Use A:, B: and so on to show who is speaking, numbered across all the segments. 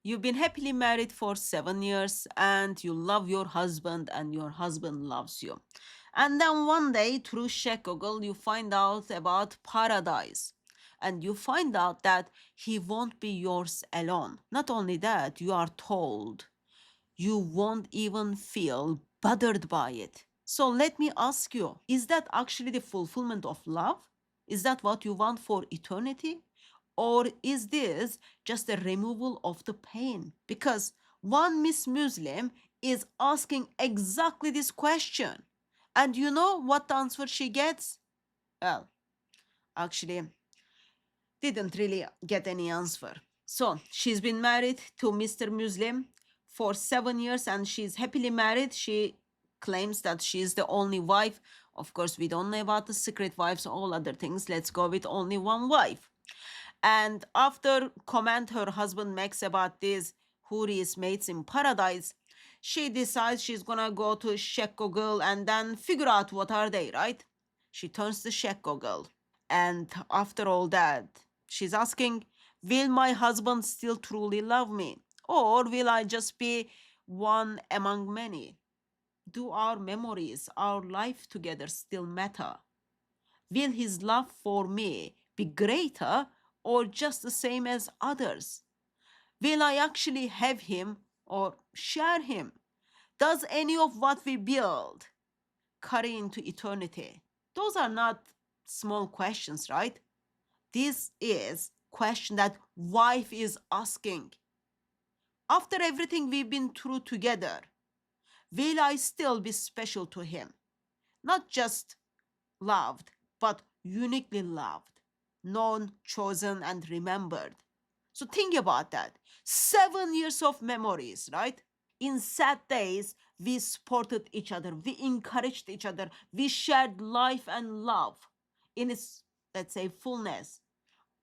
A: You've been happily married for 7 years and you love your husband and your husband loves you. And then one day, through check Google, you find out about paradise. And you find out that he won't be yours alone. Not only that, you are told you won't even feel bothered by it. So let me ask you, is that actually the fulfillment of love? Is that what you want for eternity? Or is this just a removal of the pain? Because one Miss Muslim is asking exactly this question. And you know what the answer she gets? Well, actually, didn't really get any answer. So she's been married to Mr. Muslim for 7 years and she's happily married. She claims that she's the only wife. Of course, we don't know about the secret wives, all other things. Let's go with only one wife. And after comment her husband makes about these Huri's mates in paradise, she decides she's gonna go to check Google and then figure out what are they, right? She turns to check Google. And after all that, she's asking, will my husband still truly love me? Or will I just be one among many? Do our memories, our life together still matter? Will his love for me be greater or just the same as others? Will I actually have him or share him? Does any of what we build carry into eternity? Those are not small questions, right? This is question that wife is asking. After everything we've been through together, will I still be special to him? Not just loved, but uniquely loved, known, chosen, and remembered. So think about that. 7 years of memories, right? In sad days, we supported each other, we encouraged each other, we shared life and love in its, let's say, fullness.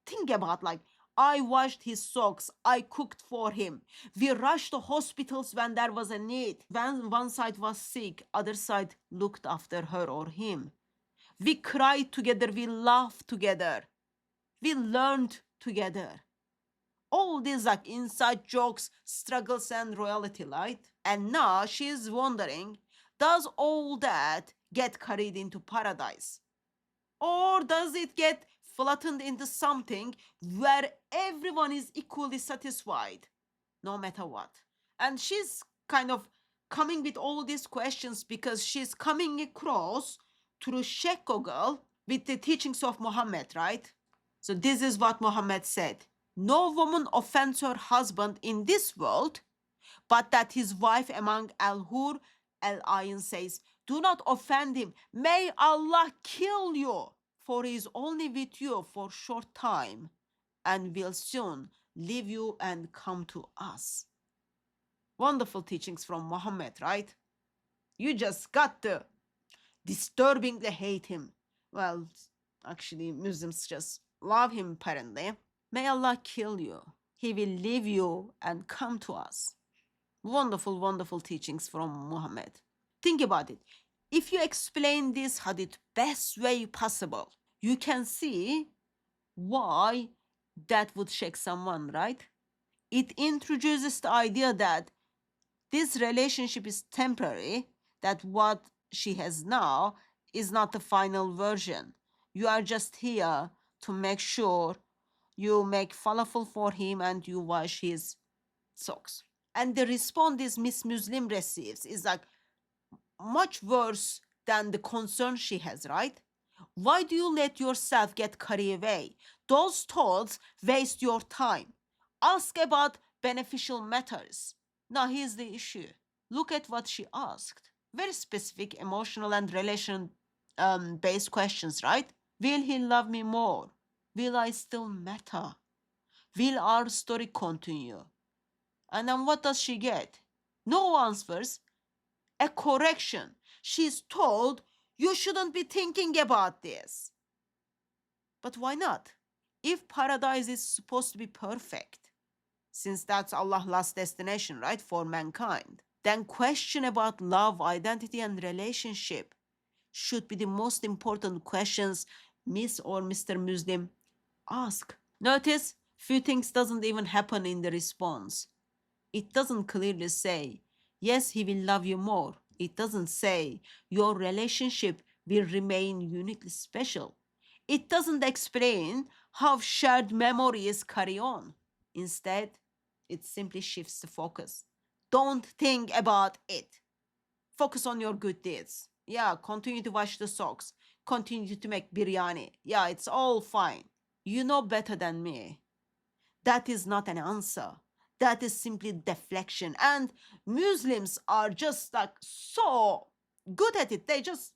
A: Think about, like, I washed his socks, I cooked for him, we rushed to hospitals when there was a need. When one side was sick, other side looked after her or him. We cried together, we laughed together, we learned together. All these like inside jokes, struggles, and reality, right? And now she's wondering, does all that get carried into paradise? Or does it get flattened into something where everyone is equally satisfied, no matter what? And she's kind of coming with all these questions because she's coming across through Sheikh Gogol with the teachings of Muhammad, right? So this is what Muhammad said. No woman offends her husband in this world, but that his wife among Al-Hur, Al-Ayn says, do not offend him. May Allah kill you, for he is only with you for short time and will soon leave you and come to us. Wonderful teachings from Muhammad, right? You just got to disturbingly hate him. Well, actually, Muslims just love him apparently. May Allah kill you. He will leave you and come to us. Wonderful, wonderful teachings from Muhammad. Think about it. If you explain this hadith best way possible, you can see why that would shake someone, right? It introduces the idea that this relationship is temporary, that what she has now is not the final version. You are just here to make sure you make falafel for him and you wash his socks. And the response this Miss Muslim receives is like much worse than the concern she has, right? Why do you let yourself get carried away? Those thoughts waste your time. Ask about beneficial matters. Now, here's the issue. Look at what she asked. Very specific emotional and relation based questions, right? Will he love me more? Will I still matter? Will our story continue? And then what does she get? No answers, a correction. She's told, you shouldn't be thinking about this. But why not? If paradise is supposed to be perfect, since that's Allah's last destination, right, for mankind, then question about love, identity, and relationship should be the most important questions Miss or Mr. Muslim ask. Notice, few things doesn't even happen in the response. It doesn't clearly say, yes, he will love you more. It doesn't say your relationship will remain uniquely special. It doesn't explain how shared memories carry on. Instead, it simply shifts the focus. Don't think about it. Focus on your good deeds. Yeah, continue to wash the socks. Continue to make biryani. Yeah, it's all fine. You know better than me. That is not an answer. That is simply deflection. And Muslims are just like so good at it. They just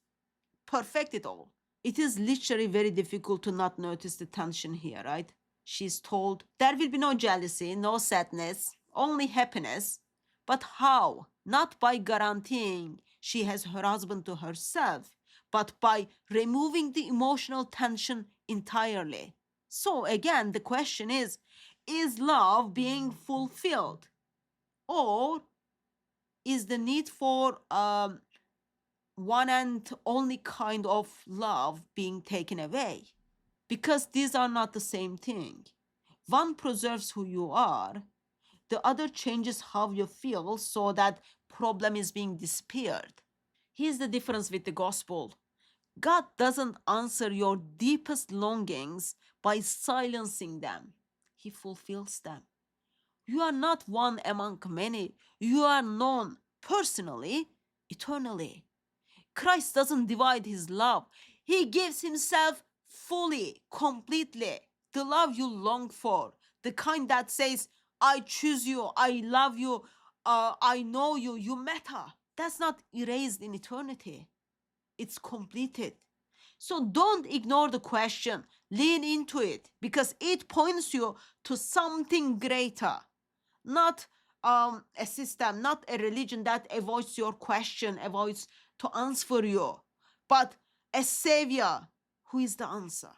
A: perfect it all. It is literally very difficult to not notice the tension here, right? She's told there will be no jealousy, no sadness, only happiness. But how? Not by guaranteeing she has her husband to herself, but by removing the emotional tension entirely. So, again, the question is love being fulfilled? Or is the need for one and only kind of love being taken away? Because these are not the same thing. One preserves who you are, the other changes how you feel so that problem is being disappeared. Here's the difference with the gospel. God doesn't answer your deepest longings by silencing them. He fulfills them. You are not one among many. You are known personally, eternally. Christ doesn't divide his love. He gives himself fully, completely. The love you long for, the kind that says, I choose you, I love you, I know you, you matter. That's not erased in eternity. It's completed. So don't ignore the question. Lean into it because it points you to something greater, not a system, not a religion that avoids your question, avoids to answer you, but a savior who is the answer.